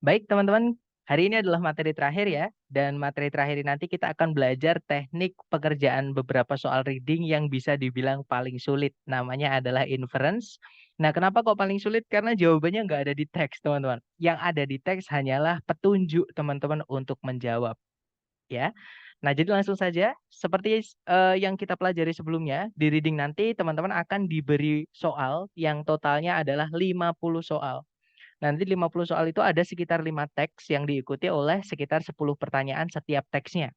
Baik, teman-teman, hari ini adalah materi terakhir ya, dan materi terakhir ini nanti kita akan belajar teknik pekerjaan beberapa soal reading yang bisa dibilang paling sulit. Namanya adalah inference. Nah, kenapa kok paling sulit? Karena jawabannya nggak ada di teks, teman-teman. Yang ada di teks hanyalah petunjuk teman-teman untuk menjawab, ya. Nah, jadi langsung saja, seperti yang kita pelajari sebelumnya, di reading nanti teman-teman akan diberi soal yang totalnya adalah 50 soal. Nanti 50 soal itu ada sekitar 5 teks yang diikuti oleh sekitar 10 pertanyaan setiap teksnya.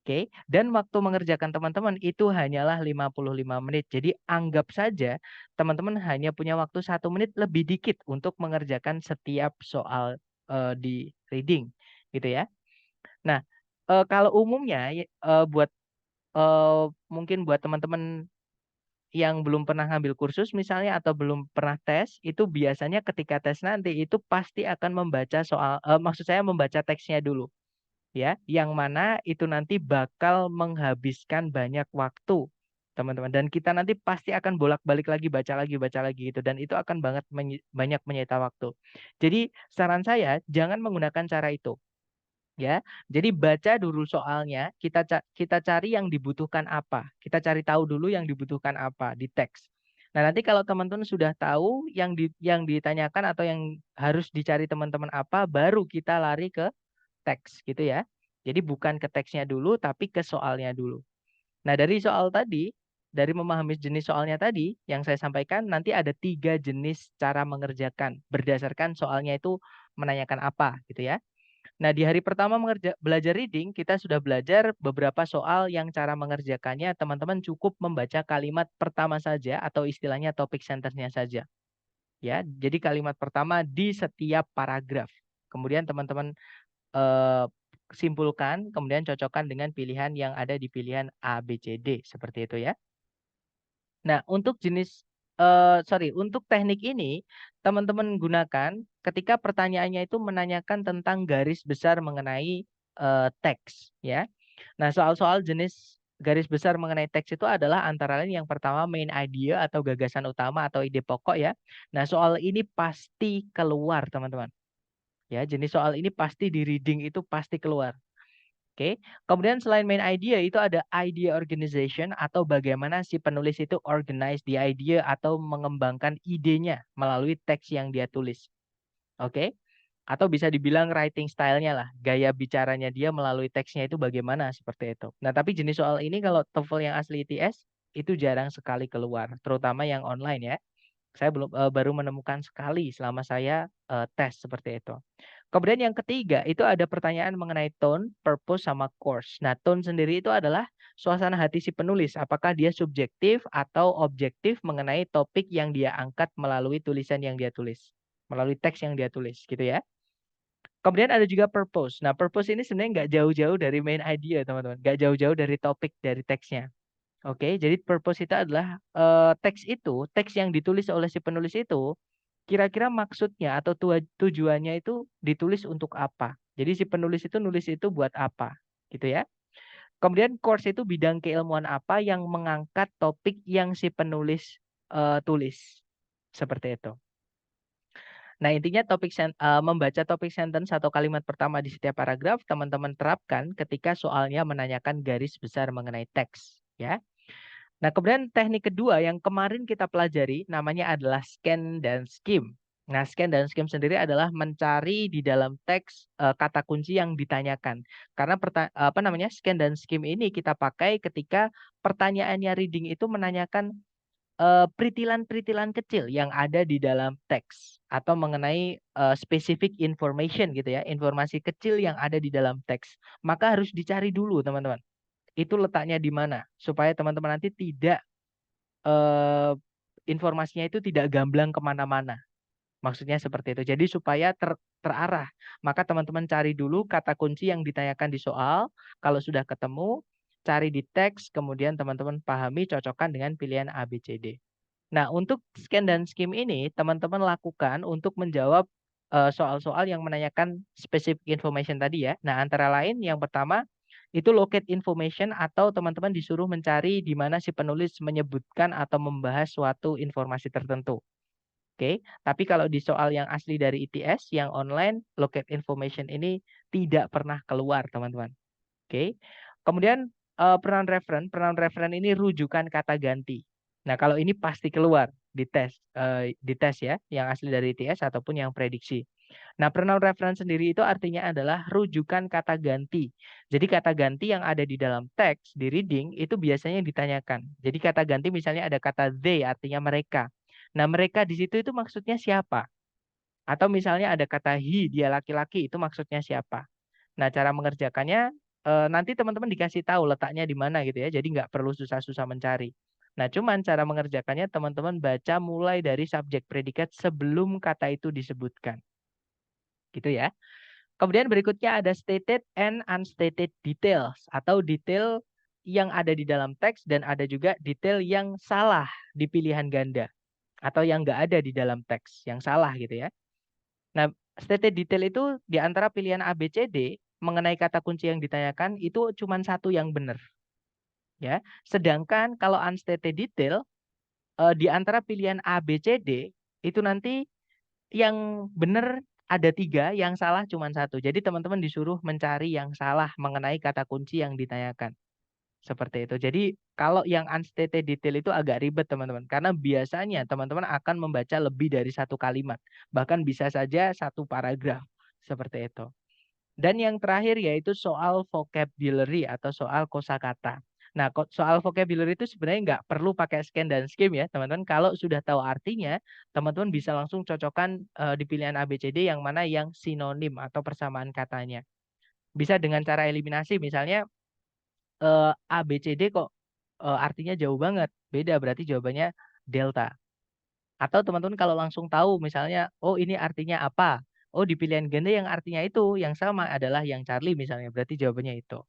Oke, dan waktu mengerjakan teman-teman itu hanyalah 55 menit. Jadi anggap saja teman-teman hanya punya waktu 1 menit lebih dikit untuk mengerjakan setiap soal di reading, gitu ya. Nah, kalau umumnya buat mungkin buat teman-teman yang belum pernah ngambil kursus misalnya atau belum pernah tes, itu biasanya ketika tes nanti itu pasti akan membaca soal maksud saya membaca teksnya dulu, ya. Yang mana itu nanti bakal menghabiskan banyak waktu, teman-teman. Dan kita nanti pasti akan bolak-balik baca lagi gitu dan itu akan banyak menyita waktu. Jadi saran saya jangan menggunakan cara itu. Ya, jadi baca dulu soalnya, kita cari yang dibutuhkan apa, kita cari tahu dulu yang dibutuhkan apa di teks. Nah, nanti kalau teman-teman sudah tahu yang ditanyakan atau yang harus dicari teman-teman apa, baru kita lari ke teks gitu ya. Jadi bukan ke teksnya dulu, tapi ke soalnya dulu. Nah, dari soal tadi, dari memahami jenis soalnya tadi, yang saya sampaikan nanti ada 3 jenis cara mengerjakan berdasarkan soalnya itu menanyakan apa gitu ya. Nah, di hari pertama belajar reading, kita sudah belajar beberapa soal yang cara mengerjakannya teman-teman cukup membaca kalimat pertama saja atau istilahnya topik sentence-nya saja. Ya, jadi kalimat pertama di setiap paragraf. Kemudian teman-teman eh, simpulkan, kemudian cocokkan dengan pilihan yang ada di pilihan A, B, C, D seperti itu ya. Nah, untuk teknik ini teman-teman gunakan ketika pertanyaannya itu menanyakan tentang garis besar mengenai teks, ya. Nah, soal-soal jenis garis besar mengenai teks itu adalah antara lain yang pertama main idea atau gagasan utama atau ide pokok ya. Nah, soal ini pasti keluar, teman-teman. Ya, jenis soal ini pasti di reading itu pasti keluar. Oke, kemudian selain main idea itu ada idea organization atau bagaimana si penulis itu organize the idea atau mengembangkan idenya melalui teks yang dia tulis. Oke, atau bisa dibilang writing style-nya lah, gaya bicaranya dia melalui teksnya itu bagaimana seperti itu. Nah, tapi jenis soal ini kalau TOEFL yang asli ITS itu jarang sekali keluar, terutama yang online ya. Saya baru menemukan sekali selama saya tes seperti itu. Kemudian yang ketiga itu ada pertanyaan mengenai tone, purpose, sama course. Nah, tone sendiri itu adalah suasana hati si penulis. Apakah dia subjektif atau objektif mengenai topik yang dia angkat melalui tulisan yang dia tulis, melalui teks yang dia tulis, gitu ya. Kemudian ada juga purpose. Nah, purpose ini sebenarnya nggak jauh-jauh dari main idea, teman-teman. Nggak jauh-jauh dari topik dari teksnya. Oke, jadi purpose itu adalah teks yang ditulis oleh si penulis itu kira-kira maksudnya atau tujuannya itu ditulis untuk apa. Jadi si penulis itu nulis itu buat apa, gitu ya. Kemudian course itu bidang keilmuan apa yang mengangkat topik yang si penulis tulis. Seperti itu. Nah, intinya membaca topik sentence atau kalimat pertama di setiap paragraf teman-teman terapkan ketika soalnya menanyakan garis besar mengenai teks, ya. Nah, kemudian teknik kedua yang kemarin kita pelajari namanya adalah scan dan skim. Nah, scan dan skim sendiri adalah mencari di dalam teks kata kunci yang ditanyakan. Karena scan dan skim ini kita pakai ketika pertanyaannya reading itu menanyakan peritilan-peritilan kecil yang ada di dalam teks atau mengenai specific information gitu ya, informasi kecil yang ada di dalam teks. Maka harus dicari dulu, teman-teman. Itu letaknya di mana supaya teman-teman nanti tidak eh, informasinya itu tidak gamblang kemana-mana. Maksudnya seperti itu. Jadi supaya terarah. Maka teman-teman cari dulu kata kunci yang ditanyakan di soal. Kalau sudah ketemu, cari di teks. Kemudian teman-teman pahami, cocokkan dengan pilihan A, B, C, D. Nah, untuk scan dan skim ini, teman-teman lakukan untuk menjawab soal-soal yang menanyakan specific information tadi ya. Nah, antara lain yang pertama, itu locate information atau teman-teman disuruh mencari di mana si penulis menyebutkan atau membahas suatu informasi tertentu. Oke, tapi kalau di soal yang asli dari ITS, yang online, locate information ini tidak pernah keluar, teman-teman. Oke. Kemudian pronoun referen ini rujukan kata ganti. Nah, kalau ini pasti keluar di tes ya, yang asli dari ITS ataupun yang prediksi. Nah, pronoun referen sendiri itu artinya adalah rujukan kata ganti. Jadi kata ganti yang ada di dalam teks di reading itu biasanya ditanyakan. Jadi kata ganti misalnya ada kata they artinya mereka. Nah, mereka di situ itu maksudnya siapa? Atau misalnya ada kata he, dia laki-laki, itu maksudnya siapa? Nah, cara mengerjakannya nanti teman-teman dikasih tahu letaknya di mana gitu ya. Jadi nggak perlu susah-susah mencari. Nah, cuman cara mengerjakannya teman-teman baca mulai dari subjek predikat sebelum kata itu disebutkan. Gitu ya. Kemudian berikutnya ada stated and unstated details atau detail yang ada di dalam teks dan ada juga detail yang salah di pilihan ganda atau yang nggak ada di dalam teks yang salah gitu ya. Nah, stated detail itu di antara pilihan A, B, C, D mengenai kata kunci yang ditanyakan itu cuma satu yang benar. Ya, sedangkan kalau unstated detail di antara pilihan A, B, C, D itu nanti yang benar ada 3, yang salah cuma satu. Jadi teman-teman disuruh mencari yang salah mengenai kata kunci yang ditanyakan. Seperti itu. Jadi kalau yang unstated detail itu agak ribet teman-teman. Karena biasanya teman-teman akan membaca lebih dari satu kalimat. Bahkan bisa saja satu paragraf. Seperti itu. Dan yang terakhir yaitu soal vocabulary atau soal kosakata. Nah, soal vocabulary itu sebenarnya nggak perlu pakai scan dan skim ya, teman-teman. Kalau sudah tahu artinya, teman-teman bisa langsung cocokkan di pilihan ABCD yang mana yang sinonim atau persamaan katanya. Bisa dengan cara eliminasi, misalnya ABCD kok artinya jauh banget, beda berarti jawabannya delta. Atau teman-teman kalau langsung tahu misalnya, oh ini artinya apa? Oh di pilihan ganda yang artinya itu, yang sama adalah yang Charlie misalnya, berarti jawabannya itu.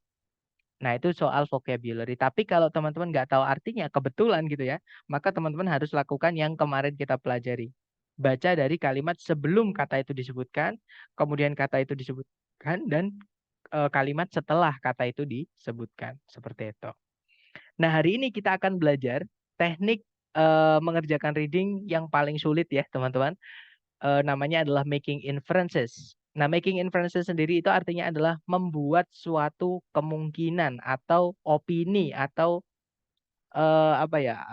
Nah itu soal vocabulary. Tapi kalau teman-teman nggak tahu artinya, kebetulan gitu ya, maka teman-teman harus lakukan yang kemarin kita pelajari. Baca dari kalimat sebelum kata itu disebutkan, kemudian kata itu disebutkan, dan kalimat setelah kata itu disebutkan. Seperti itu. Nah hari ini kita akan belajar teknik mengerjakan reading yang paling sulit ya teman-teman. Namanya adalah making inferences. Nah, making inferences sendiri itu artinya adalah membuat suatu kemungkinan atau opini atau apa ya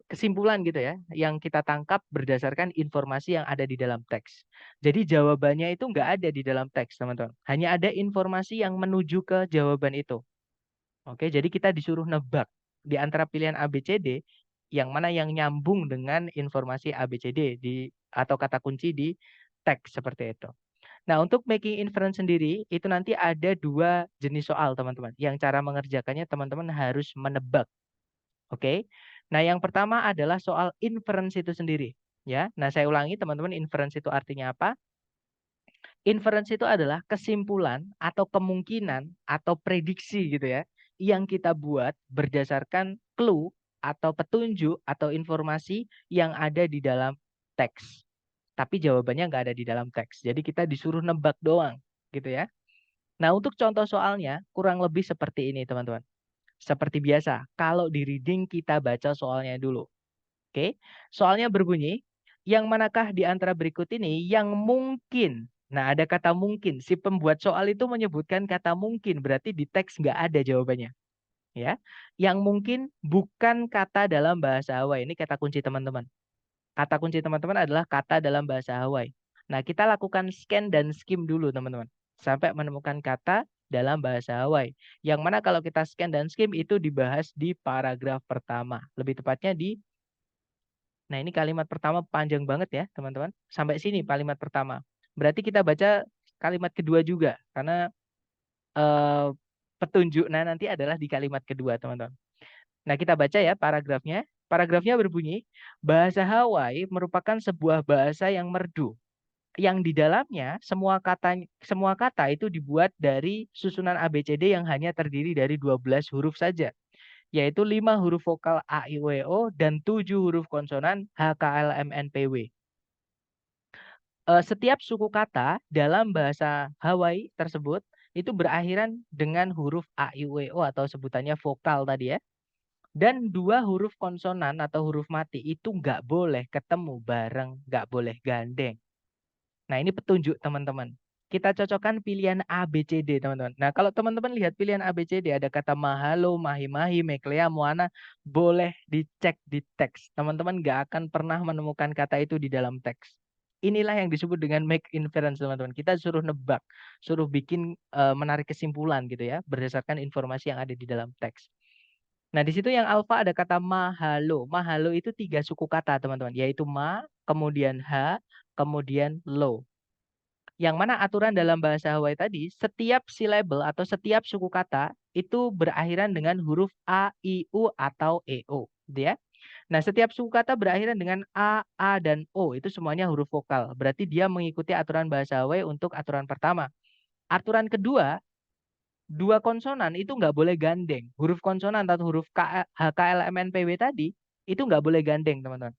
kesimpulan gitu ya, yang kita tangkap berdasarkan informasi yang ada di dalam teks. Jadi jawabannya itu nggak ada di dalam teks, teman-teman. Hanya ada informasi yang menuju ke jawaban itu. Oke, jadi kita disuruh nebak di antara pilihan A, B, C, D, yang mana yang nyambung dengan informasi A, B, C, D atau kata kunci di teks seperti itu. Nah, untuk making inference sendiri itu nanti ada 2 jenis soal, teman-teman. Yang cara mengerjakannya teman-teman harus menebak. Oke. Nah, yang pertama adalah soal inference itu sendiri, ya. Nah, saya ulangi teman-teman, inference itu artinya apa? Inference itu adalah kesimpulan atau kemungkinan atau prediksi gitu ya, yang kita buat berdasarkan clue atau petunjuk atau informasi yang ada di dalam teks. Tapi jawabannya nggak ada di dalam teks. Jadi kita disuruh nebak doang gitu ya. Nah untuk contoh soalnya kurang lebih seperti ini teman-teman. Seperti biasa, kalau di reading kita baca soalnya dulu. Oke, soalnya berbunyi, yang manakah di antara berikut ini yang mungkin? Nah, ada kata mungkin. Si pembuat soal itu menyebutkan kata mungkin, berarti di teks nggak ada jawabannya. Ya, yang mungkin bukan kata dalam bahasa Hawaii. Ini kata kunci teman-teman. Kata kunci teman-teman adalah kata dalam bahasa Hawaii. Nah, kita lakukan scan dan skim dulu, teman-teman. Sampai menemukan kata dalam bahasa Hawaii. Yang mana kalau kita scan dan skim itu dibahas di paragraf pertama. Lebih tepatnya di Nah, ini kalimat pertama panjang banget ya, teman-teman. Sampai sini kalimat pertama. Berarti kita baca kalimat kedua juga, karena eh, petunjuknya nanti adalah di kalimat kedua, teman-teman. Nah, kita baca ya paragrafnya. Paragrafnya berbunyi, bahasa Hawaii merupakan sebuah bahasa yang merdu. Yang di dalamnya semua kata itu dibuat dari susunan ABCD yang hanya terdiri dari 12 huruf saja, yaitu 5 huruf vokal A, I, U, E, O, dan 7 huruf konsonan H, K, L, M, N, P, W. Setiap suku kata dalam bahasa Hawaii tersebut itu berakhiran dengan huruf A, I, U, E, O atau sebutannya vokal tadi ya. Dan dua huruf konsonan atau huruf mati itu nggak boleh ketemu bareng, nggak boleh gandeng. Nah, ini petunjuk teman-teman. Kita cocokkan pilihan A, B, C, D, teman-teman. Nah, kalau teman-teman lihat pilihan A, B, C, D, ada kata mahalo, mahi-mahi, meklea, moana, boleh dicek di teks. Teman-teman nggak akan pernah menemukan kata itu di dalam teks. Inilah yang disebut dengan make inference, teman-teman. Kita suruh nebak, suruh bikin menarik kesimpulan gitu ya, berdasarkan informasi yang ada di dalam teks. Nah, di situ yang alfa ada kata mahalo. Mahalo itu 3 suku kata, teman-teman, yaitu ma, kemudian ha, kemudian lo. Yang mana aturan dalam bahasa Hawaii tadi, setiap syllable atau setiap suku kata itu berakhiran dengan huruf a, i, u atau e, o, gitu ya. Nah, setiap suku kata berakhiran dengan a, dan o, itu semuanya huruf vokal. Berarti dia mengikuti aturan bahasa Hawaii untuk aturan pertama. Aturan kedua, dua konsonan itu nggak boleh gandeng. Huruf konsonan atau huruf H, K, L, M, N, P, W tadi itu nggak boleh gandeng, teman-teman.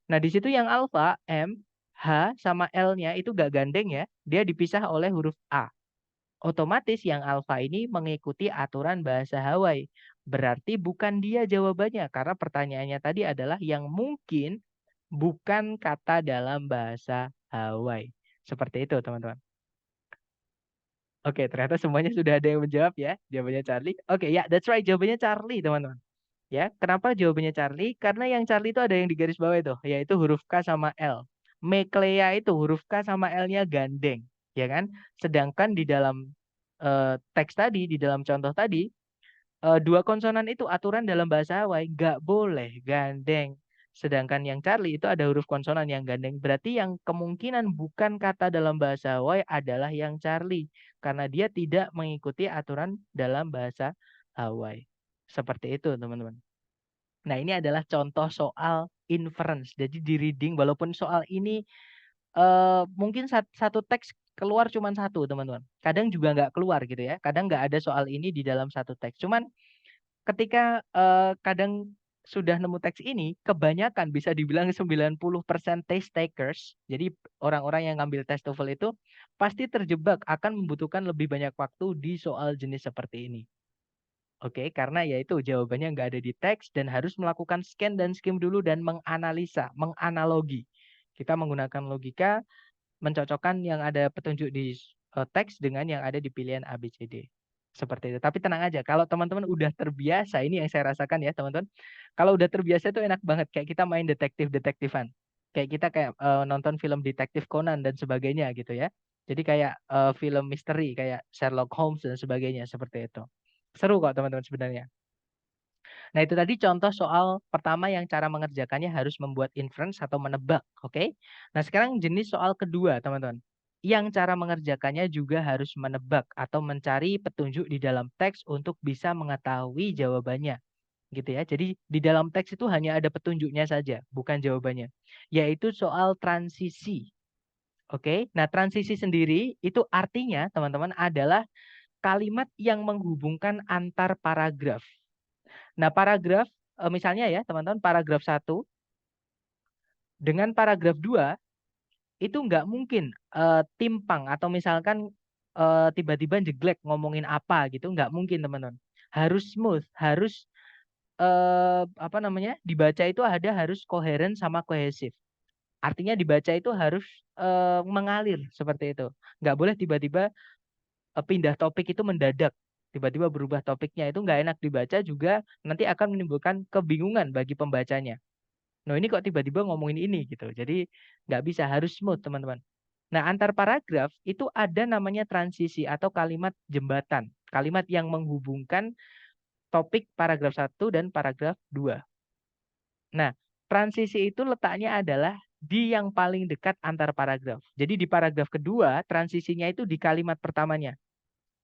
Nah, di situ yang alfa, M, H, sama L-nya itu nggak gandeng ya. Dia dipisah oleh huruf A. Otomatis yang alfa ini mengikuti aturan bahasa Hawaii. Berarti bukan dia jawabannya. Karena pertanyaannya tadi adalah yang mungkin bukan kata dalam bahasa Hawaii. Seperti itu, teman-teman. Oke, ternyata semuanya sudah ada yang menjawab ya. Jawabannya Charlie. Oke, ya, that's right. Jawabannya Charlie, teman-teman. Ya, kenapa jawabannya Charlie? Karena yang Charlie itu ada yang di garis bawah itu, yaitu huruf K sama L. Meklea itu huruf K sama L-nya gandeng, ya kan? Sedangkan di dalam teks tadi, di dalam contoh tadi, dua konsonan itu aturan dalam bahasa Hawaii nggak boleh gandeng. Sedangkan yang Charlie itu ada huruf konsonan yang gandeng. Berarti yang kemungkinan bukan kata dalam bahasa Hawaii adalah yang Charlie. Karena dia tidak mengikuti aturan dalam bahasa Hawaii. Seperti itu, teman-teman. Nah, ini adalah contoh soal inference. Jadi di reading, walaupun soal ini mungkin satu teks keluar cuma satu, teman-teman. Kadang juga nggak keluar gitu ya. Kadang nggak ada soal ini di dalam satu teks. Cuman ketika kadang sudah nemu teks ini, kebanyakan bisa dibilang 90% test takers, jadi orang-orang yang ngambil tes TOEFL itu pasti terjebak akan membutuhkan lebih banyak waktu di soal jenis seperti ini. Oke, karena yaitu jawabannya nggak ada di teks dan harus melakukan scan dan skim dulu dan menganalisa, menganalogi. Kita menggunakan logika, mencocokkan yang ada petunjuk di teks dengan yang ada di pilihan A, B, C, D. Seperti itu. Tapi tenang aja, kalau teman-teman udah terbiasa, ini yang saya rasakan ya teman-teman. Kalau udah terbiasa itu enak banget, kayak kita main detektif-detektifan. Kayak kita kayak nonton film detektif Conan dan sebagainya gitu ya. Jadi kayak film misteri, kayak Sherlock Holmes dan sebagainya, seperti itu. Seru kok teman-teman sebenarnya. Nah, itu tadi contoh soal pertama yang cara mengerjakannya harus membuat inference atau menebak, oke? Nah, sekarang jenis soal kedua, teman-teman. Yang cara mengerjakannya juga harus menebak atau mencari petunjuk di dalam teks untuk bisa mengetahui jawabannya, gitu ya. Jadi di dalam teks itu hanya ada petunjuknya saja, bukan jawabannya. Yaitu soal transisi. Oke. Nah, transisi sendiri itu artinya, teman-teman, adalah kalimat yang menghubungkan antar paragraf. Nah, paragraf, misalnya ya teman-teman, paragraf 1 dengan paragraf 2 itu nggak mungkin timpang atau misalkan tiba-tiba jeglek ngomongin apa gitu, nggak mungkin teman-teman. Harus smooth, harus apa namanya, dibaca itu harus koheren sama kohesif. Artinya dibaca itu harus mengalir seperti itu. Nggak boleh tiba-tiba pindah topik itu mendadak. Tiba-tiba berubah topiknya itu nggak enak dibaca juga nanti akan menimbulkan kebingungan bagi pembacanya. Nah, ini kok tiba-tiba ngomongin ini gitu. Jadi nggak bisa, harus smooth teman-teman. Nah, antar paragraf itu ada namanya transisi atau kalimat jembatan. Kalimat yang menghubungkan topik paragraf 1 dan paragraf 2. Nah, transisi itu letaknya adalah di yang paling dekat antar paragraf. Jadi di paragraf kedua, transisinya itu di kalimat pertamanya.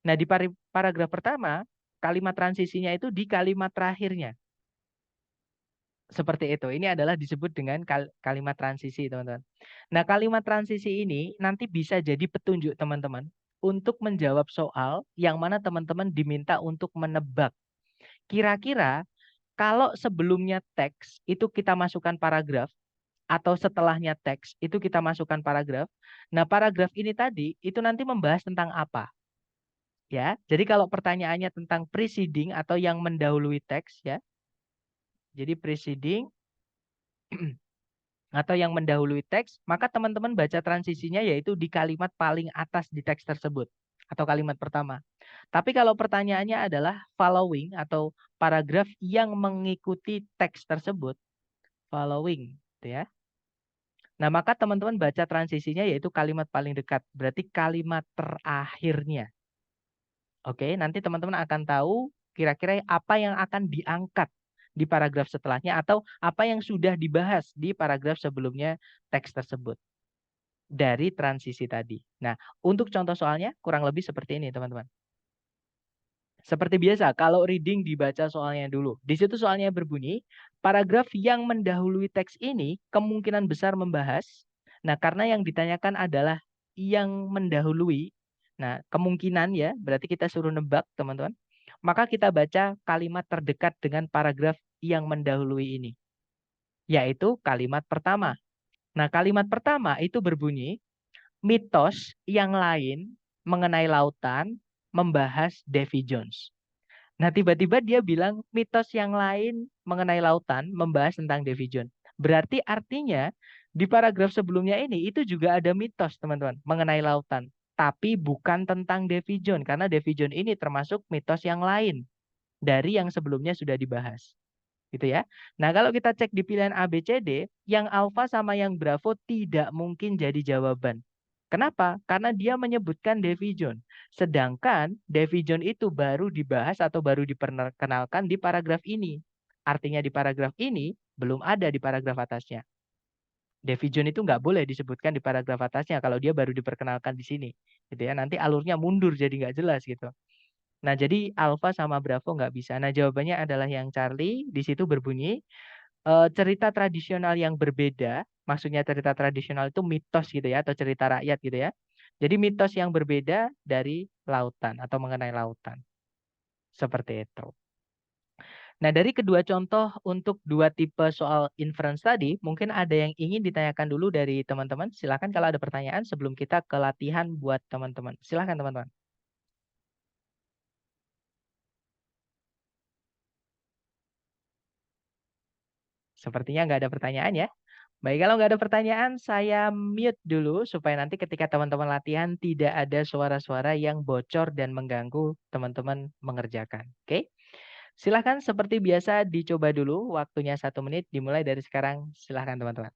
Nah, di paragraf pertama, kalimat transisinya itu di kalimat terakhirnya. Seperti itu. Ini adalah disebut dengan kalimat transisi, teman-teman. Nah, kalimat transisi ini nanti bisa jadi petunjuk teman-teman untuk menjawab soal yang mana teman-teman diminta untuk menebak. Kira-kira kalau sebelumnya teks itu kita masukkan paragraf atau setelahnya teks itu kita masukkan paragraf. Nah, paragraf ini tadi itu nanti membahas tentang apa? Ya. Jadi kalau pertanyaannya tentang preceding atau yang mendahului teks ya, Jadi preceding atau yang mendahului teks, maka teman-teman baca transisinya yaitu di kalimat paling atas di teks tersebut atau kalimat pertama. Tapi kalau pertanyaannya adalah following atau paragraf yang mengikuti teks tersebut, following, gitu ya. Nah, maka teman-teman baca transisinya yaitu kalimat paling dekat, berarti kalimat terakhirnya. Oke, nanti teman-teman akan tahu kira-kira apa yang akan diangkat di paragraf setelahnya atau apa yang sudah dibahas di paragraf sebelumnya teks tersebut dari transisi tadi. Nah, untuk contoh soalnya kurang lebih seperti ini, teman-teman. Seperti biasa, kalau reading dibaca soalnya dulu. Di situ soalnya berbunyi, paragraf yang mendahului teks ini kemungkinan besar membahas. Nah, karena yang ditanyakan adalah yang mendahului. Nah, kemungkinan ya, berarti kita suruh nebak, teman-teman. Maka kita baca kalimat terdekat dengan paragraf yang mendahului ini, yaitu kalimat pertama. Nah, kalimat pertama itu berbunyi, mitos yang lain mengenai lautan membahas Davy Jones. Nah, tiba-tiba dia bilang mitos yang lain mengenai lautan membahas tentang Davy Jones. Berarti artinya di paragraf sebelumnya ini itu juga ada mitos, teman-teman, mengenai lautan. Tapi bukan tentang Davy Jones, karena Davy Jones ini termasuk mitos yang lain dari yang sebelumnya sudah dibahas. Gitu ya. Nah, kalau kita cek di pilihan A, B, C, D, yang alfa sama yang bravo tidak mungkin jadi jawaban. Kenapa? Karena dia menyebutkan Davy Jones. Sedangkan Davy Jones itu baru dibahas atau baru diperkenalkan di paragraf ini. Artinya di paragraf ini belum ada di paragraf atasnya. Davy Jones itu nggak boleh disebutkan di paragraf atasnya kalau dia baru diperkenalkan di sini. Gitu ya. Nanti alurnya mundur jadi nggak jelas gitu. Nah, jadi alfa sama bravo nggak bisa. Nah, jawabannya adalah yang Charlie. Di situ berbunyi, cerita tradisional yang berbeda, maksudnya cerita tradisional itu mitos gitu ya, atau cerita rakyat gitu ya. Jadi mitos yang berbeda dari lautan atau mengenai lautan. Seperti itu. Nah, dari kedua contoh untuk dua tipe soal inference tadi, mungkin ada yang ingin ditanyakan dulu dari teman-teman. Silakan kalau ada pertanyaan sebelum kita ke latihan buat teman-teman. Silakan teman-teman. Sepertinya nggak ada pertanyaan ya. Baik, kalau nggak ada pertanyaan, saya mute dulu supaya nanti ketika teman-teman latihan tidak ada suara-suara yang bocor dan mengganggu teman-teman mengerjakan. Oke? Silahkan seperti biasa dicoba dulu, waktunya 1 menit, dimulai dari sekarang. Silahkan teman-teman.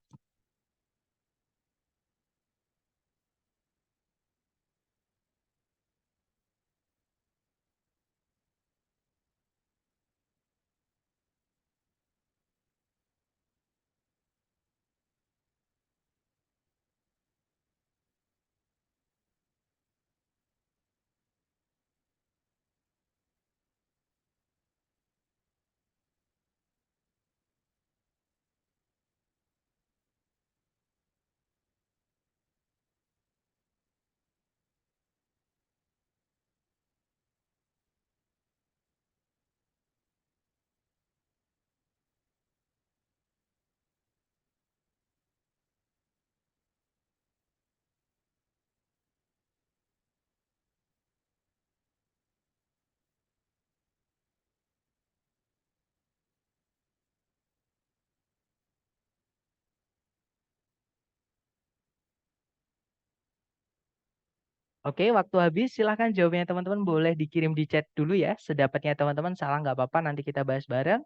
Oke, waktu habis. Silahkan jawabnya teman-teman boleh dikirim di chat dulu ya. Sedapatnya teman-teman, salah nggak apa-apa, nanti kita bahas bareng.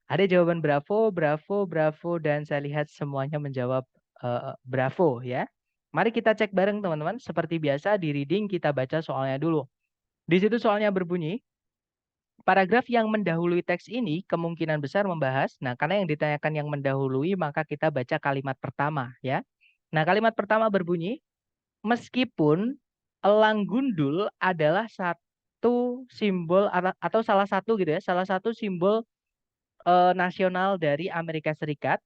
Ada jawaban bravo, bravo, bravo, dan saya lihat semuanya menjawab bravo ya. Mari kita cek bareng teman-teman. Seperti biasa di reading kita baca soalnya dulu. Di situ soalnya berbunyi, paragraf yang mendahului teks ini kemungkinan besar membahas. Nah, karena yang ditanyakan yang mendahului, maka kita baca kalimat pertama ya. Nah, kalimat pertama berbunyi, meskipun elang gundul adalah satu simbol atau salah satu gitu ya, salah satu simbol nasional dari Amerika Serikat,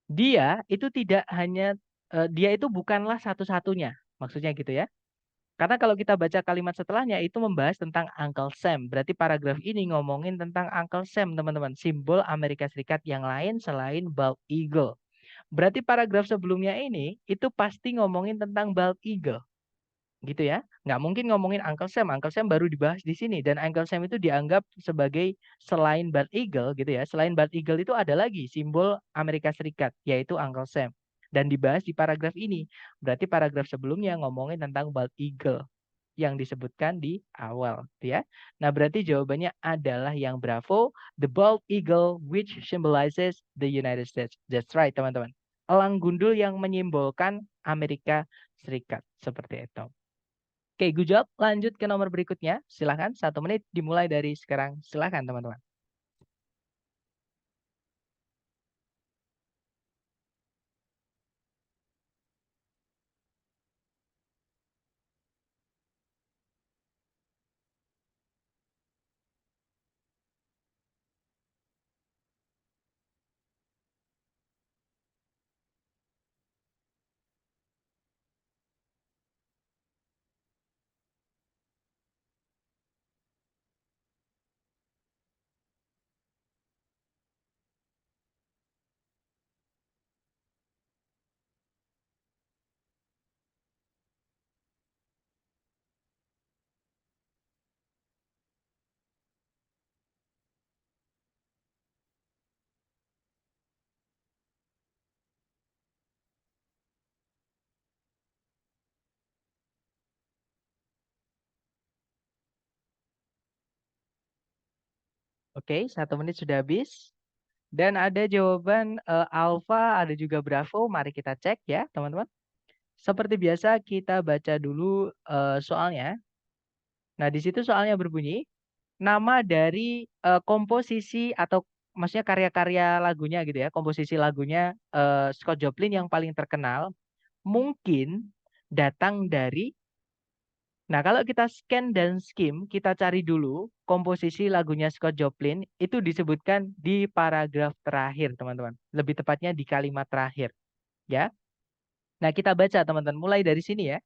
dia itu tidak hanya dia itu bukanlah satu-satunya, maksudnya gitu ya. Karena kalau kita baca kalimat setelahnya itu membahas tentang Uncle Sam. Berarti paragraf ini ngomongin tentang Uncle Sam, teman-teman. Simbol Amerika Serikat yang lain selain bald eagle. Berarti paragraf sebelumnya ini itu pasti ngomongin tentang bald eagle. gitu ya. Nggak mungkin ngomongin Uncle Sam. Uncle Sam baru dibahas di sini dan Uncle Sam itu dianggap sebagai selain Bald Eagle gitu ya. Selain Bald Eagle itu ada lagi simbol Amerika Serikat yaitu Uncle Sam dan dibahas di paragraf ini. Berarti paragraf sebelumnya ngomongin tentang Bald Eagle yang disebutkan di awal, gitu ya. Nah, berarti jawabannya adalah yang Bravo, the bald eagle which symbolizes the United States. That's right, teman-teman. Elang gundul yang menyimbolkan Amerika Serikat. Seperti itu. Oke, good job. Lanjut ke nomor berikutnya. Silahkan, 1 menit dimulai dari sekarang. Silahkan, teman-teman. Oke, 1 menit sudah habis. Dan ada jawaban Alpha, ada juga Bravo. Mari kita cek ya, teman-teman. Seperti biasa, kita baca dulu soalnya. Nah, di situ soalnya berbunyi, nama dari komposisi atau maksudnya karya-karya lagunya gitu ya, komposisi lagunya Scott Joplin yang paling terkenal mungkin datang dari. Nah, kalau kita scan dan skim, kita cari dulu komposisi lagunya Scott Joplin itu disebutkan di paragraf terakhir, teman-teman. Lebih tepatnya di kalimat terakhir, ya. Nah, kita baca teman-teman mulai dari sini ya.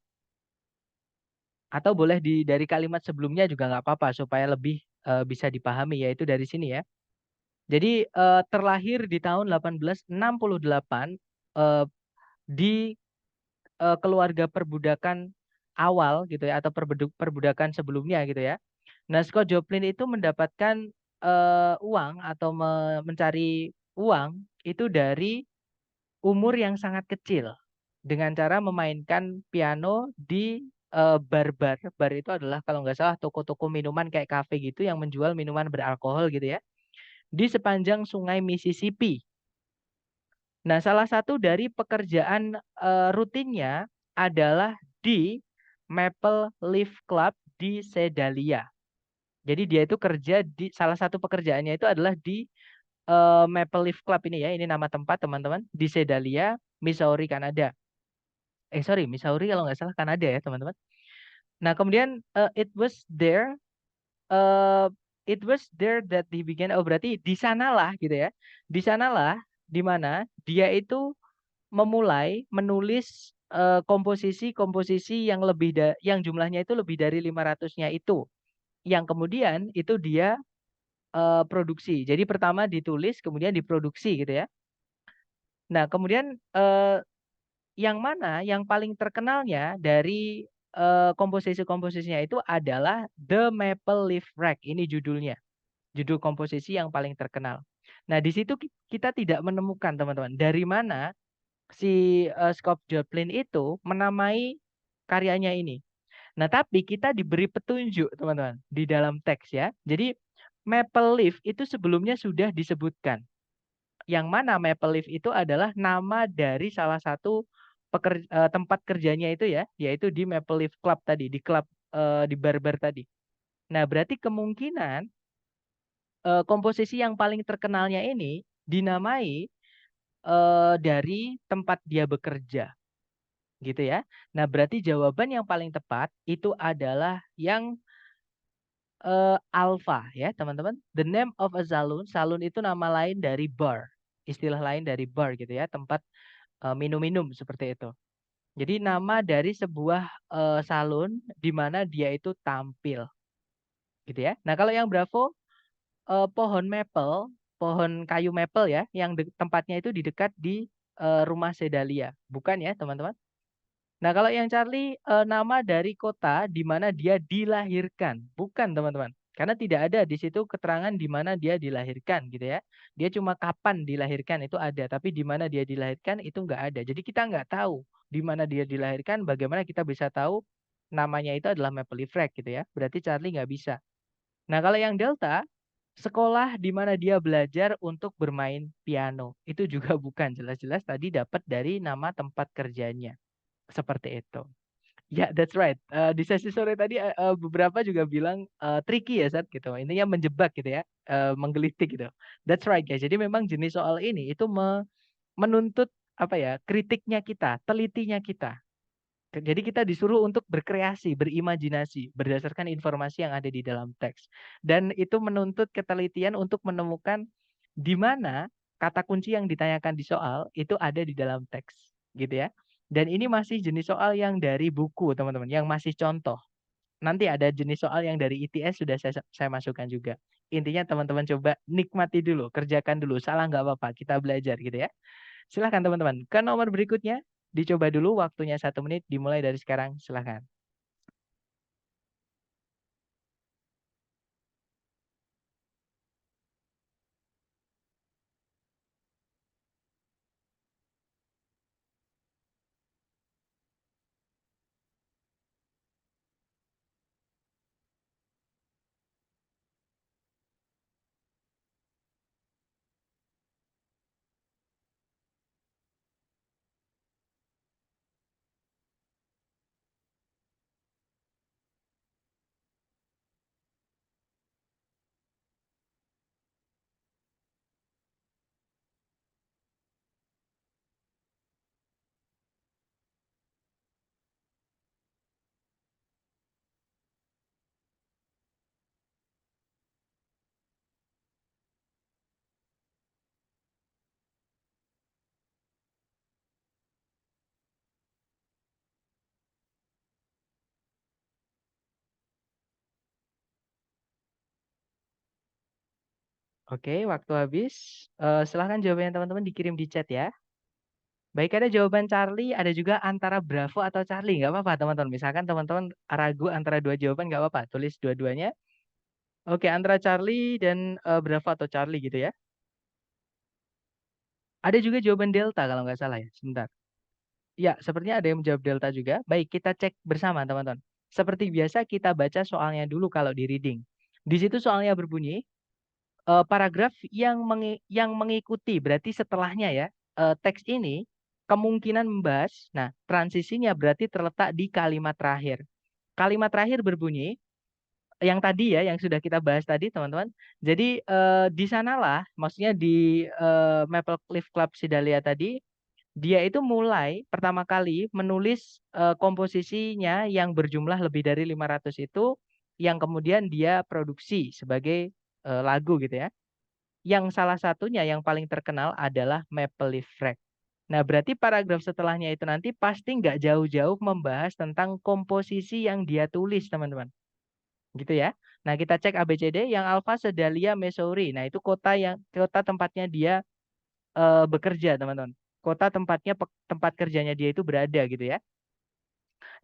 Atau boleh dari kalimat sebelumnya juga nggak apa-apa supaya lebih bisa dipahami yaitu dari sini ya. Jadi terlahir di tahun 1868 eh, di keluarga perbudakan awal gitu ya atau perbudakan sebelumnya gitu ya. Nah, Scott Joplin itu mendapatkan uang atau mencari uang itu dari umur yang sangat kecil dengan cara memainkan piano di bar-bar. Bar itu adalah kalau nggak salah toko-toko minuman kayak kafe gitu yang menjual minuman beralkohol gitu ya di sepanjang Sungai Mississippi. Nah, salah satu dari pekerjaan rutinnya adalah di Maple Leaf Club di Sedalia. Jadi dia itu kerja di salah satu pekerjaannya itu adalah di Maple Leaf Club ini ya. Ini nama tempat teman-teman di Sedalia, Missouri, Kanada. Sorry, Missouri kalau nggak salah Kanada ya teman-teman. Nah, kemudian uh, it was there that he began. Oh, berarti di sanalah gitu ya. Di sanalah di mana dia itu memulai menulis komposisi-komposisi yang yang jumlahnya itu lebih dari 500-nya itu. Yang kemudian itu dia produksi. Jadi pertama ditulis, kemudian diproduksi gitu ya. Nah, kemudian yang mana yang paling terkenalnya dari komposisi-komposisinya itu adalah The Maple Leaf Rack. Ini judulnya. Judul komposisi yang paling terkenal. Nah, di situ kita tidak menemukan teman-teman dari mana si Scott Joplin itu menamai karyanya ini. Nah, tapi kita diberi petunjuk teman-teman di dalam teks ya. Jadi Maple Leaf itu sebelumnya sudah disebutkan. Yang mana Maple Leaf itu adalah nama dari salah satu tempat kerjanya itu ya, yaitu di Maple Leaf Club tadi, di klub di bar-bar tadi. Nah, berarti kemungkinan komposisi yang paling terkenalnya ini dinamai dari tempat dia bekerja, gitu ya. Nah, berarti jawaban yang paling tepat itu adalah yang alpha ya, teman-teman. The name of a saloon, saloon itu nama lain dari bar, istilah lain dari bar gitu ya, tempat minum-minum seperti itu. Jadi nama dari sebuah salon di mana dia itu tampil, gitu ya. Nah, kalau yang Bravo pohon maple, pohon kayu maple ya, yang tempatnya itu di dekat di rumah Sedalia, bukan ya, teman-teman? Nah, kalau yang Charlie nama dari kota di mana dia dilahirkan, bukan teman-teman. Karena tidak ada di situ keterangan di mana dia dilahirkan gitu ya. Dia cuma kapan dilahirkan itu ada, tapi di mana dia dilahirkan itu nggak ada. Jadi kita nggak tahu di mana dia dilahirkan, bagaimana kita bisa tahu namanya itu adalah Maple Leaf Rag gitu ya. Berarti Charlie nggak bisa. Nah, kalau yang Delta, sekolah di mana dia belajar untuk bermain piano. Itu juga bukan, jelas-jelas tadi dapat dari nama tempat kerjanya. Seperti itu. Ya, that's right. Di sesi sore tadi beberapa juga bilang tricky ya, Sat, gitu. Intinya menjebak gitu ya, menggelitik gitu. That's right, guys. Jadi memang jenis soal ini itu menuntut apa ya, kritiknya kita, telitinya kita. Jadi kita disuruh untuk berkreasi, berimajinasi berdasarkan informasi yang ada di dalam teks. Dan itu menuntut ketelitian untuk menemukan di mana kata kunci yang ditanyakan di soal itu ada di dalam teks, gitu ya. Dan ini masih jenis soal yang dari buku, teman-teman, yang masih contoh. Nanti ada jenis soal yang dari ITS sudah saya masukkan juga. Intinya teman-teman coba nikmati dulu, kerjakan dulu. Salah nggak apa-apa, kita belajar gitu ya. Silahkan teman-teman. Ke nomor berikutnya, dicoba dulu waktunya 1 menit, dimulai dari sekarang. Silahkan. Oke, waktu habis. Silahkan jawabannya teman-teman dikirim di chat ya. Baik, ada jawaban Charlie, ada juga antara Bravo atau Charlie. Nggak apa-apa teman-teman. Misalkan teman-teman ragu antara dua jawaban, nggak apa-apa. Tulis dua-duanya. Oke, antara Charlie dan Bravo atau Charlie gitu ya. Ada juga jawaban Delta kalau nggak salah ya. Sebentar. Ya, sepertinya ada yang menjawab Delta juga. Baik, kita cek bersama teman-teman. Seperti biasa kita baca soalnya dulu kalau di reading. Di situ soalnya berbunyi, paragraf yang mengikuti, berarti setelahnya ya, teks ini kemungkinan membahas, nah transisinya berarti terletak di kalimat terakhir. Kalimat terakhir berbunyi, yang tadi ya, yang sudah kita bahas tadi teman-teman. Jadi di sanalah, maksudnya di Maple Cliff Club Sidalia tadi, dia itu mulai pertama kali menulis komposisinya yang berjumlah lebih dari 500 itu, yang kemudian dia produksi sebagai lagu gitu ya. Yang salah satunya yang paling terkenal adalah Maple Leaf Rag. Nah, berarti paragraf setelahnya itu nanti pasti nggak jauh-jauh membahas tentang komposisi yang dia tulis, teman-teman. Gitu ya. Nah, kita cek ABCD yang Alpha Sedalia, Missouri. Nah, itu kota tempatnya dia bekerja, teman-teman. Kota tempat kerjanya dia itu berada gitu ya.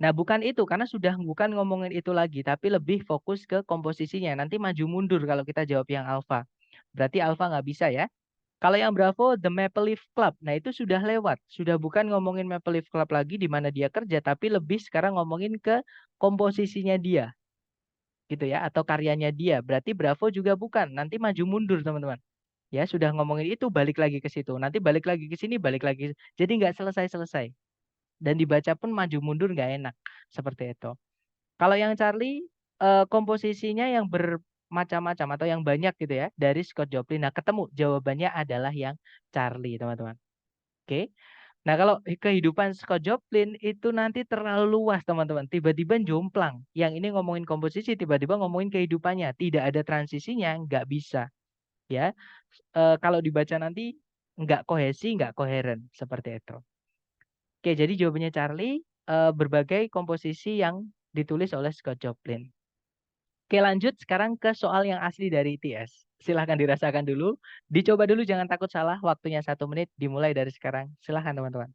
Nah, bukan itu karena sudah bukan ngomongin itu lagi, tapi lebih fokus ke komposisinya. Nanti maju mundur kalau kita jawab yang Alpha. Berarti Alpha nggak bisa ya. Kalau yang Bravo, The Maple Leaf Club. Nah, itu sudah lewat. Sudah bukan ngomongin Maple Leaf Club lagi di mana dia kerja, tapi lebih sekarang ngomongin ke komposisinya dia. Gitu ya, atau karyanya dia. Berarti Bravo juga bukan. Nanti maju mundur, teman-teman. Ya, sudah ngomongin itu, balik lagi ke situ. Nanti balik lagi ke sini, balik lagi. Jadi nggak selesai-selesai. Dan dibaca pun maju mundur nggak enak. Seperti itu. Kalau yang Charlie, komposisinya yang bermacam-macam atau yang banyak gitu ya, dari Scott Joplin. Nah, ketemu jawabannya adalah yang Charlie, teman-teman. Oke. Nah, kalau kehidupan Scott Joplin itu nanti terlalu luas, teman-teman. Tiba-tiba jomplang. Yang ini ngomongin komposisi, tiba-tiba ngomongin kehidupannya. Tidak ada transisinya, nggak bisa. Ya, kalau dibaca nanti nggak kohesi, nggak koheren. Seperti itu. Oke, jadi jawabannya Charlie, berbagai komposisi yang ditulis oleh Scott Joplin. Oke, lanjut sekarang ke soal yang asli dari ITS. Silahkan dirasakan dulu. Dicoba dulu, jangan takut salah. Waktunya 1 menit, dimulai dari sekarang. Silahkan teman-teman.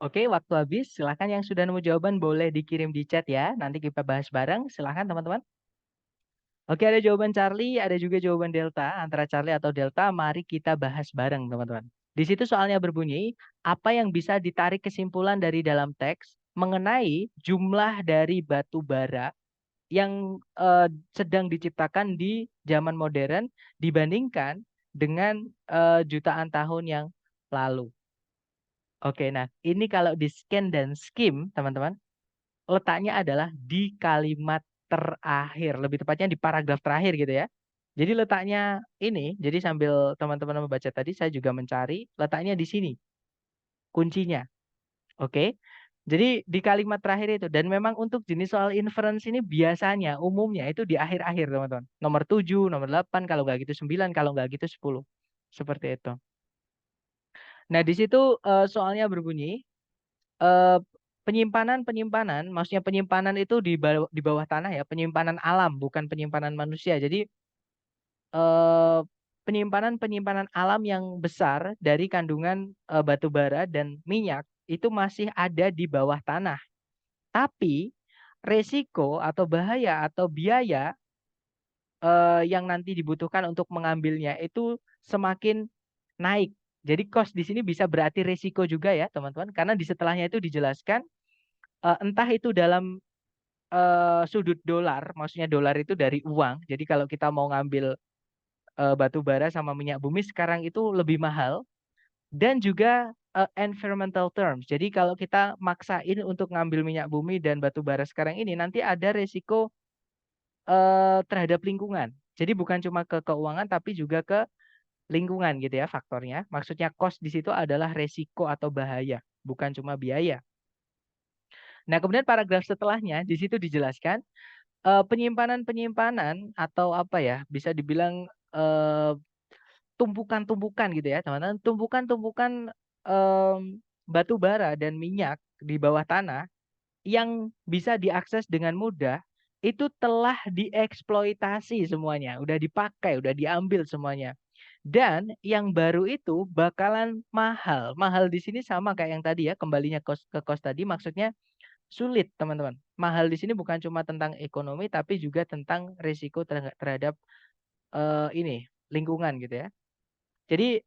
Oke, waktu habis. Silahkan yang sudah nemu jawaban boleh dikirim di chat ya. Nanti kita bahas bareng. Silahkan teman-teman. Oke, ada jawaban Charlie, ada juga jawaban Delta. Antara Charlie atau Delta, mari kita bahas bareng, teman-teman. Di situ soalnya berbunyi, apa yang bisa ditarik kesimpulan dari dalam teks mengenai jumlah dari batu bara yang sedang diciptakan di zaman modern dibandingkan dengan jutaan tahun yang lalu. Oke, nah ini kalau di scan dan skim, teman-teman, letaknya adalah di kalimat terakhir, lebih tepatnya di paragraf terakhir gitu ya. Jadi letaknya ini, jadi sambil teman-teman membaca tadi, saya juga mencari letaknya di sini, kuncinya. Oke. Jadi di kalimat terakhir itu, dan memang untuk jenis soal inference ini biasanya, umumnya itu di akhir-akhir teman-teman. Nomor 7, nomor 8, kalau nggak gitu 9, kalau nggak gitu 10. Seperti itu. Nah di situ soalnya berbunyi, eh, penyimpanan, maksudnya penyimpanan itu di bawah tanah ya, penyimpanan alam, bukan penyimpanan manusia. Jadi eh, penyimpanan alam yang besar dari kandungan batu bara dan minyak itu masih ada di bawah tanah. Tapi resiko atau bahaya atau biaya yang nanti dibutuhkan untuk mengambilnya itu semakin naik. Jadi cost di sini bisa berarti resiko juga ya, teman-teman, karena di setelahnya itu dijelaskan entah itu dalam sudut dolar, maksudnya dolar itu dari uang. Jadi kalau kita mau ngambil batu bara sama minyak bumi sekarang itu lebih mahal, dan juga environmental terms. Jadi kalau kita maksain untuk ngambil minyak bumi dan batu bara sekarang ini nanti ada resiko terhadap lingkungan. Jadi bukan cuma ke keuangan tapi juga ke lingkungan gitu ya faktornya. Maksudnya cost di situ adalah resiko atau bahaya, bukan cuma biaya. Nah, kemudian paragraf setelahnya di situ dijelaskan penyimpanan-penyimpanan atau apa ya, bisa dibilang tumpukan-tumpukan gitu ya, teman-teman. Tumpukan-tumpukan batu bara dan minyak di bawah tanah yang bisa diakses dengan mudah itu telah dieksploitasi semuanya, udah dipakai, udah diambil semuanya. Dan yang baru itu bakalan mahal. Mahal di sini sama kayak yang tadi ya, kembalinya ke kos tadi, maksudnya sulit, teman-teman. Mahal di sini bukan cuma tentang ekonomi, tapi juga tentang risiko terhadap ini lingkungan gitu ya. Jadi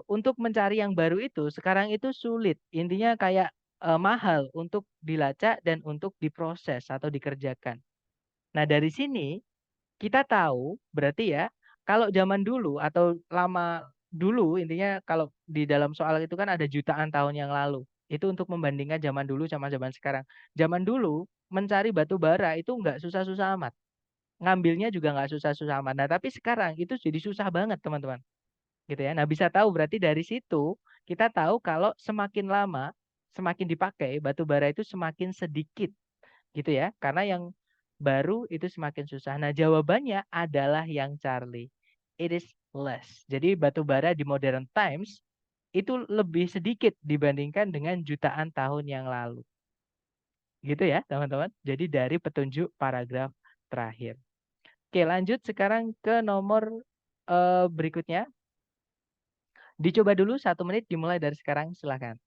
untuk mencari yang baru itu sekarang itu sulit. Intinya kayak mahal untuk dilacak dan untuk diproses atau dikerjakan. Nah, dari sini kita tahu berarti ya kalau zaman dulu atau lama dulu, intinya kalau di dalam soal itu kan ada jutaan tahun yang lalu. Itu untuk membandingkan zaman dulu sama zaman sekarang. Zaman dulu mencari batu bara itu nggak susah-susah amat. Ngambilnya juga nggak susah-susah amat. Nah, tapi sekarang itu jadi susah banget, teman-teman. Gitu ya. Nah, bisa tahu berarti dari situ kita tahu kalau semakin lama semakin dipakai batu bara itu semakin sedikit gitu ya. Karena yang baru itu semakin susah. Nah, jawabannya adalah yang Charlie. It is less. Jadi batu bara di modern times itu lebih sedikit dibandingkan dengan jutaan tahun yang lalu. Gitu ya, teman-teman. Jadi dari petunjuk paragraf terakhir. Oke, lanjut sekarang ke nomor berikutnya. Dicoba dulu 1 menit dimulai dari sekarang, silakan.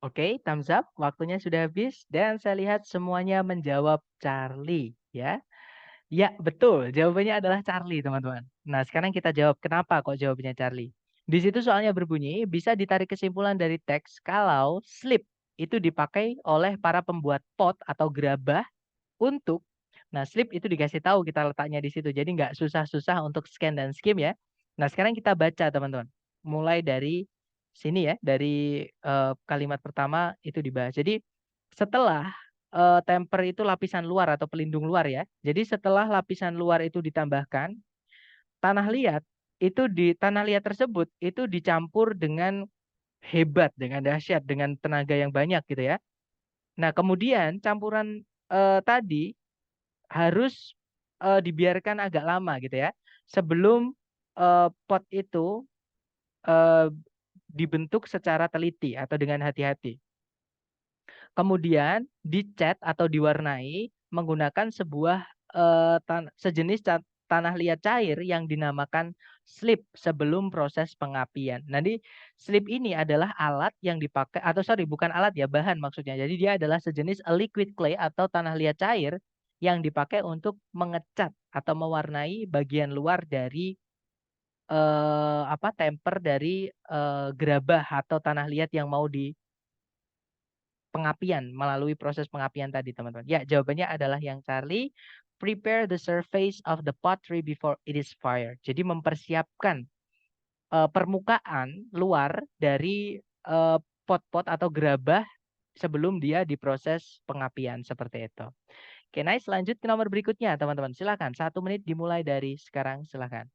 Oke, thumbs up. Waktunya sudah habis dan saya lihat semuanya menjawab Charlie, ya. Ya, betul. Jawabannya adalah Charlie, teman-teman. Nah, sekarang kita jawab kenapa kok jawabannya Charlie. Di situ soalnya berbunyi, bisa ditarik kesimpulan dari teks kalau slip itu dipakai oleh para pembuat pot atau gerabah untuk, nah slip itu dikasih tahu kita letaknya di situ. Jadi nggak susah-susah untuk scan dan skim ya. Nah sekarang kita baca teman-teman. Mulai dari sini ya, dari kalimat pertama itu dibahas. Jadi setelah temper itu lapisan luar atau pelindung luar ya. Jadi setelah lapisan luar itu ditambahkan, tanah liat itu di tanah liat tersebut itu dicampur dengan hebat, dengan dahsyat, dengan tenaga yang banyak gitu ya. Nah, kemudian campuran tadi harus dibiarkan agak lama gitu ya. Sebelum pot itu eh, dibentuk secara teliti atau dengan hati-hati. Kemudian dicat atau diwarnai menggunakan sebuah sejenis tanah liat cair yang dinamakan slip sebelum proses pengapian. Nanti slip ini adalah alat yang dipakai, atau sorry bukan alat ya, bahan maksudnya. Jadi dia adalah sejenis a liquid clay atau tanah liat cair yang dipakai untuk mengecat atau mewarnai bagian luar dari temper dari gerabah atau tanah liat yang mau di pengapian, melalui proses pengapian tadi, teman-teman. Ya, jawabannya adalah yang Charlie. Prepare the surface of the pottery before it is fired. Jadi mempersiapkan permukaan luar dari pot-pot atau gerabah sebelum dia diproses pengapian seperti itu. Oke, nice. Lanjut ke nomor berikutnya, teman-teman. Silakan. 1 menit dimulai dari sekarang. Silakan.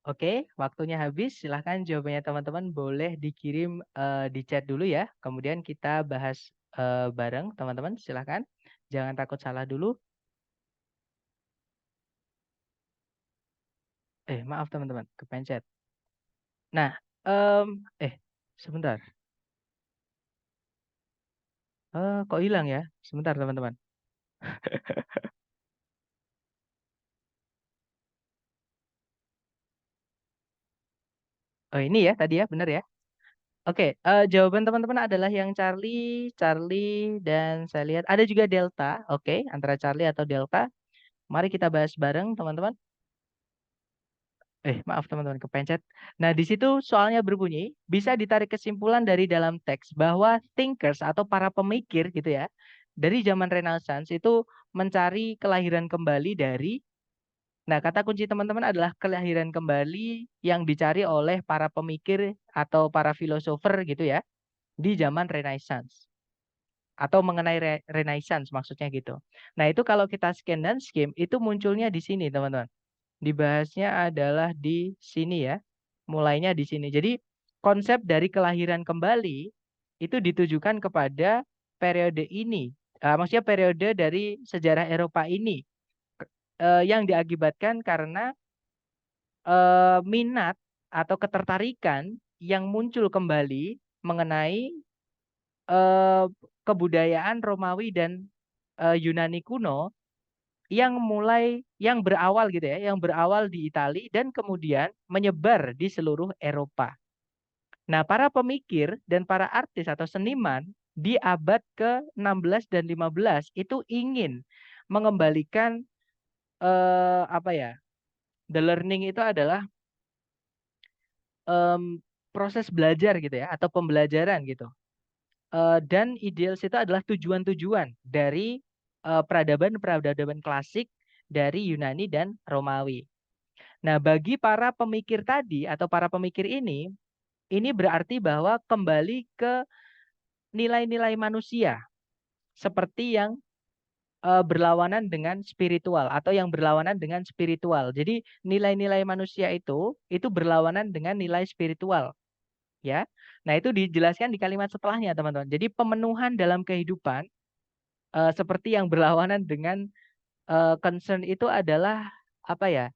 Oke, waktunya habis. Silahkan jawabannya teman-teman boleh dikirim di chat dulu ya. Kemudian kita bahas bareng teman-teman. Silahkan. Jangan takut salah dulu. Maaf teman-teman, kepencet. Nah, sebentar. Kok hilang ya? Sebentar teman-teman. Oh ini ya tadi ya, benar ya? Oke, jawaban teman-teman adalah yang Charlie, Charlie, dan saya lihat ada juga Delta. Oke, antara Charlie atau Delta. Mari kita bahas bareng teman-teman. Maaf teman-teman, kepencet. Nah, di situ soalnya berbunyi, bisa ditarik kesimpulan dari dalam teks bahwa thinkers atau para pemikir gitu ya, dari zaman Renaissance itu mencari kelahiran kembali dari, nah kata kunci teman-teman adalah kelahiran kembali yang dicari oleh para pemikir atau para filosofer gitu ya, di zaman Renaissance. Atau mengenai Renaissance maksudnya gitu. Nah, itu kalau kita scan dan skim, itu munculnya di sini teman-teman. Dibahasnya adalah di sini ya. Mulainya di sini. Jadi konsep dari kelahiran kembali itu ditujukan kepada periode ini. Maksudnya periode dari sejarah Eropa ini yang diakibatkan karena minat atau ketertarikan yang muncul kembali mengenai eh, kebudayaan Romawi dan Yunani kuno yang berawal gitu ya, yang berawal di Italia dan kemudian menyebar di seluruh Eropa. Nah, para pemikir dan para artis atau seniman di abad ke-16 dan 15 itu ingin mengembalikan apa ya? The learning itu adalah proses belajar gitu ya atau pembelajaran gitu. Dan ideals itu adalah tujuan-tujuan dari peradaban-peradaban klasik dari Yunani dan Romawi. Nah, bagi para pemikir tadi atau para pemikir ini berarti bahwa kembali ke nilai-nilai manusia seperti yang berlawanan dengan spiritual atau yang berlawanan dengan spiritual. Jadi nilai-nilai manusia itu berlawanan dengan nilai spiritual, ya. Nah, itu dijelaskan di kalimat setelahnya, teman-teman. Jadi pemenuhan dalam kehidupan seperti yang berlawanan dengan concern itu adalah apa ya?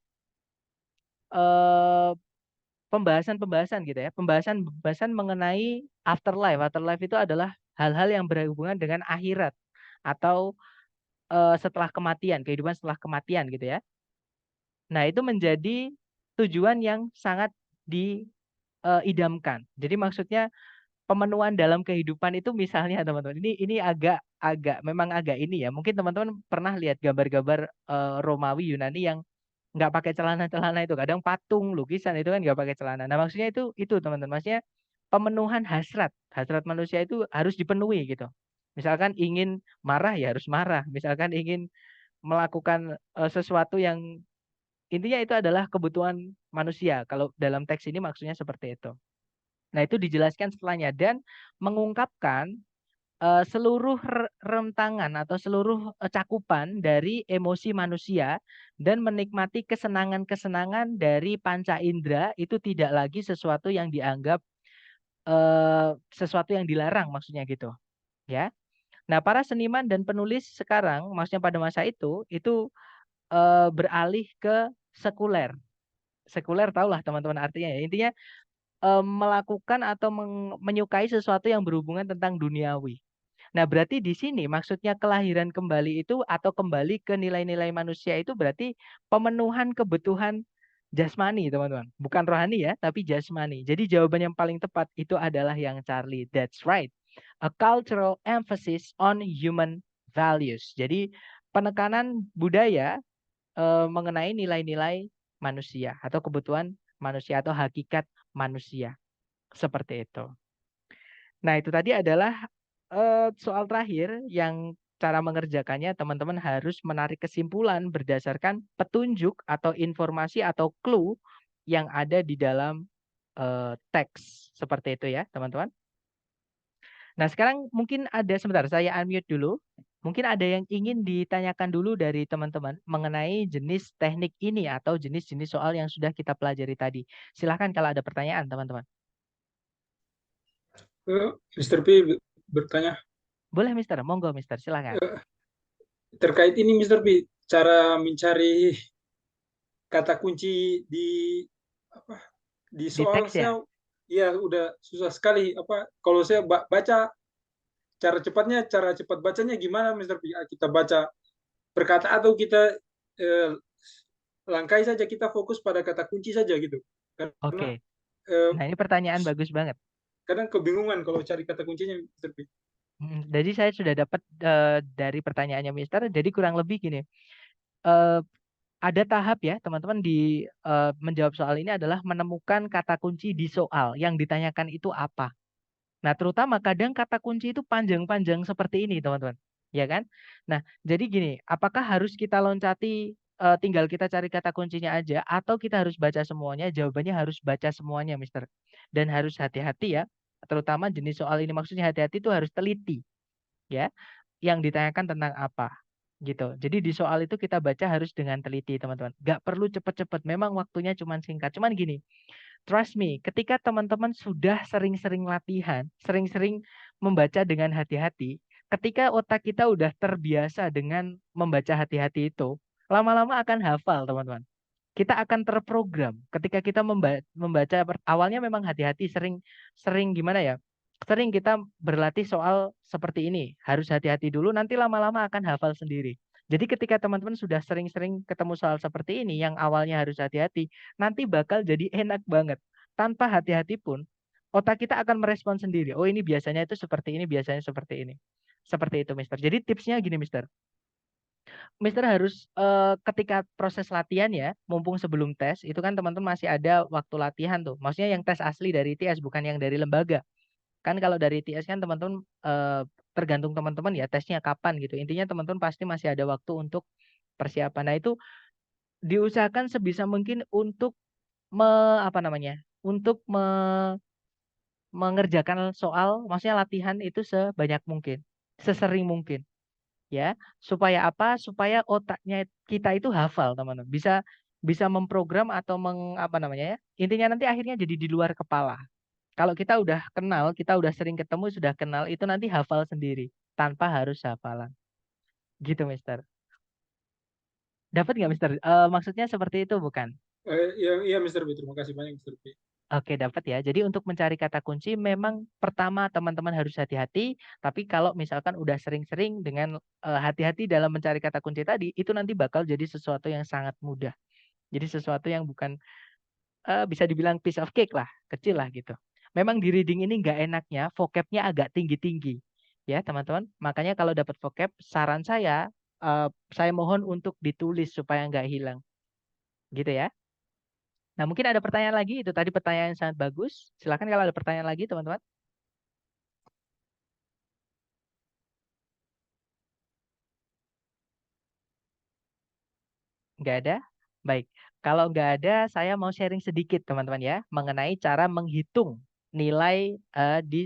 eh Pembahasan-pembahasan gitu ya. Pembahasan mengenai afterlife. Afterlife itu adalah hal-hal yang berhubungan dengan akhirat atau setelah kematian, kehidupan setelah kematian gitu ya. Nah, itu menjadi tujuan yang sangat diidamkan. Jadi maksudnya pemenuhan dalam kehidupan itu misalnya teman-teman, ini memang agak ini ya. Mungkin teman-teman pernah lihat gambar-gambar Romawi Yunani yang nggak pakai celana-celana itu, kadang patung lukisan itu kan nggak pakai celana. Nah, maksudnya itu teman-teman, maksudnya pemenuhan hasrat manusia itu harus dipenuhi gitu. Misalkan ingin marah ya harus marah, misalkan ingin melakukan sesuatu yang intinya itu adalah kebutuhan manusia. Kalau dalam teks ini maksudnya seperti itu. Nah, itu dijelaskan setelahnya dan mengungkapkan seluruh rentangan atau seluruh cakupan dari emosi manusia dan menikmati kesenangan-kesenangan dari panca indera itu tidak lagi sesuatu yang dianggap sesuatu yang dilarang maksudnya gitu, ya. Nah, para seniman dan penulis sekarang maksudnya pada masa itu beralih ke sekuler. Sekuler tahulah teman-teman artinya ya. Intinya melakukan atau menyukai sesuatu yang berhubungan tentang duniawi. Nah, berarti di sini maksudnya kelahiran kembali itu atau kembali ke nilai-nilai manusia itu berarti pemenuhan kebutuhan jasmani, teman-teman. Bukan rohani ya, tapi jasmani. Jadi jawaban yang paling tepat itu adalah yang Charlie. That's right. A cultural emphasis on human values. Jadi penekanan budaya mengenai nilai-nilai manusia atau kebutuhan manusia atau hakikat manusia. Seperti itu. Nah, itu tadi adalah soal terakhir yang cara mengerjakannya teman-teman harus menarik kesimpulan berdasarkan petunjuk atau informasi atau clue yang ada di dalam teks. Seperti itu ya, teman-teman. Nah, sekarang mungkin ada sebentar saya unmute dulu. Mungkin ada yang ingin ditanyakan dulu dari teman-teman mengenai jenis teknik ini atau jenis-jenis soal yang sudah kita pelajari tadi. Silahkan kalau ada pertanyaan, teman-teman. Mr. P bertanya Boleh, Mister. Monggo, Mister. Silahkan. terkait ini, Mr. P, cara mencari kata kunci di apa di Di soal teks ya? saya, ya udah susah sekali. Kalau saya baca cara cepat bacanya gimana, Mr. P? Kita baca perkata atau kita eh, langkai saja, kita fokus pada kata kunci saja gitu. Oke. Karena eh, Nah, ini pertanyaan bagus banget. kadang kebingungan kalau cari kata kuncinya, Mr. P. Jadi saya sudah dapat dari pertanyaannya Mister. Jadi kurang lebih gini. eh, ada tahap ya, teman-teman di menjawab soal ini adalah menemukan kata kunci di soal yang ditanyakan itu apa. Nah, terutama kadang kata kunci itu panjang-panjang seperti ini, teman-teman. Ya kan? Nah, jadi gini, apakah harus kita loncati tinggal kita cari kata kuncinya aja atau kita harus baca semuanya? Jawabannya harus baca semuanya, Mister. Dan harus hati-hati ya. Terutama jenis soal ini maksudnya hati-hati itu harus teliti, ya. Yang ditanyakan tentang apa gitu. Jadi di soal itu kita baca harus dengan teliti, teman-teman. Gak perlu cepet-cepet. Memang waktunya cuma singkat. Cuman gini, trust me, ketika teman-teman sudah sering-sering latihan, sering-sering membaca dengan hati-hati, ketika otak kita udah terbiasa dengan membaca hati-hati itu, lama-lama akan hafal, teman-teman. Kita akan terprogram ketika kita membaca awalnya memang hati-hati, sering gimana ya? Sering kita berlatih soal seperti ini, harus hati-hati dulu, nanti lama-lama akan hafal sendiri. Jadi ketika teman-teman sudah sering-sering ketemu soal seperti ini yang awalnya harus hati-hati, nanti bakal jadi enak banget. Tanpa hati-hati pun, otak kita akan merespon sendiri. Oh, ini biasanya itu seperti ini, biasanya seperti ini. Seperti itu, Mister. Jadi tipsnya gini, Mister. Mister harus ketika proses latihan ya, mumpung sebelum tes, itu kan teman-teman masih ada waktu latihan tuh. Maksudnya yang tes asli dari ITS, bukan yang dari lembaga. Kan kalau dari ITS kan teman-teman tergantung teman-teman ya tesnya kapan gitu. Intinya teman-teman pasti masih ada waktu untuk persiapan. Nah, itu diusahakan sebisa mungkin untuk apa namanya? Untuk mengerjakan soal, maksudnya latihan itu sebanyak mungkin, sesering mungkin, ya. Supaya apa? Supaya otaknya kita itu hafal, teman-teman. Bisa bisa memprogram atau apa namanya ya? Intinya nanti akhirnya jadi di luar kepala. Kalau kita udah kenal, kita udah sering ketemu, sudah kenal, itu nanti hafal sendiri tanpa harus hafalan. Gitu, Mister. Dapat nggak, Mister? Maksudnya seperti itu bukan? Iya, iya Mr. B. Terima kasih banyak Mr. B. Oke, dapat ya. Jadi untuk mencari kata kunci memang pertama teman-teman harus hati-hati, tapi kalau misalkan udah sering-sering dengan hati-hati dalam mencari kata kunci tadi, itu nanti bakal jadi sesuatu yang sangat mudah. Jadi sesuatu yang bukan bisa dibilang piece of cake lah, kecil lah gitu. Memang di reading ini nggak enaknya vocabnya agak tinggi-tinggi. Ya, teman-teman. Makanya kalau dapat vocab, saran saya mohon untuk ditulis supaya nggak hilang. Gitu ya. Nah, mungkin ada pertanyaan lagi. Itu tadi pertanyaan yang sangat bagus. Silakan kalau ada pertanyaan lagi, teman-teman. Nggak ada? Baik. Kalau nggak ada, saya mau sharing sedikit, teman-teman ya, mengenai cara menghitung nilai di